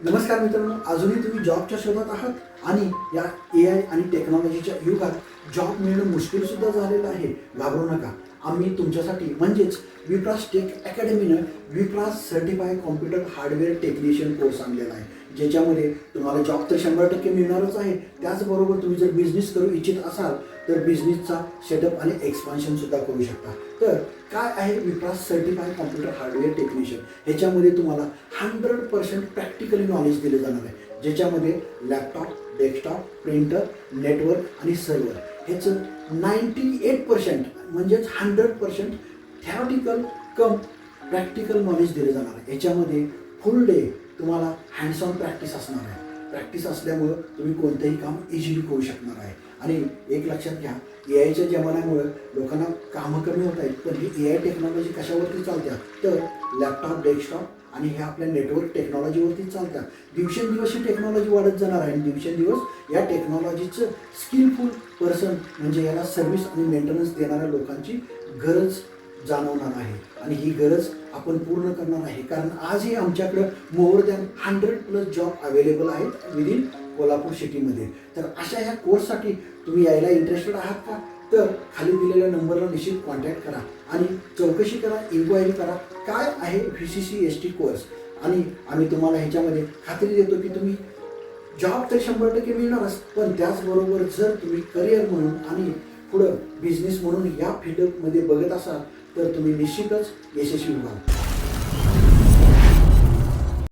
नमस्कार मित्रांनो, अजूनही तुम्ही जॉबच्या शोधात आहात आणि या AI आणि टेक्नॉलॉजीच्या युगात जॉब मिळणं मुश्किल सुद्धा झालेलं आहे. घाबरू नका, आम्ही तुमच्यासाठी म्हणजेच विप्रास टेक अकॅडमीनं Vipras certified computer hardware technician course आणलेला आहे, ज्याच्यामध्ये तुम्हाला जॉब तर 100% मिळणारच आहे. त्याचबरोबर तुम्ही जर बिझनेस करू इच्छित असाल तर बिझनेसचा सेटअप आणि एक्सपान्शन सुद्धा करू शकता. तर काय आहे विप्रास सर्टिफाईड कॉम्प्युटर हार्डवेअर टेक्निशियन? ह्याच्यामध्ये तुम्हाला 100% प्रॅक्टिकली नॉलेज दिलं जाणार आहे, ज्याच्यामध्ये लॅपटॉप, डेस्कटॉप, प्रिंटर, नेटवर्क आणि सर्व्हर ह्याचं 98% म्हणजेच 100% थेरॉटिकल कम प्रॅक्टिकल नॉलेज दिलं जाणार आहे. याच्यामध्ये फुल डे तुम्हाला हँड्स ऑन प्रॅक्टिस असणार आहे. प्रॅक्टिस असल्यामुळं तुम्ही कोणतंही काम इझिली करू शकणार आहे. आणि एक लक्षात घ्या, AIच्या जमान्यामुळं लोकांना कामं कमी होत आहेत, पण ही AI टेक्नॉलॉजी कशावरती चालत्या तर लॅपटॉप, डेस्कटॉप आणि हे आपल्या नेटवर्क टेक्नॉलॉजीवरतीच चालत्या. दिवसेंदिवस ही टेक्नॉलॉजी वाढत जाणार आहे आणि दिवसेंदिवस या टेक्नॉलॉजीचं स्किलफुल पर्सन म्हणजे याला सर्व्हिस आणि मेंटेनन्स देणाऱ्या लोकांची गरज जाणवणार आहे. आणि ही गरज आपण पूर्ण करणार आहे, कारण आजही आमच्याकडं मोर दॅन 100+ जॉब अवेलेबल आहेत विदिन कोल्हापूर सिटीमध्ये. तर अशा ह्या कोर्ससाठी तुम्ही यायला इंटरेस्टेड आहात का? तर खाली दिलेल्या नंबरला निश्चित कॉन्टॅक्ट करा आणि चौकशी करा, इन्क्वायरी करा काय आहे VCCST कोर्स. आणि आम्ही तुम्हाला ह्याच्यामध्ये खात्री देतो की तुम्ही जॉब तर 100% मिळणारच, पण त्याचबरोबर जर तुम्ही करिअर म्हणून आणि पुढं बिझनेस म्हणून या फील्डमध्ये बघत असाल तर तुम्ही निश्चितच यशस्वी व्हाल.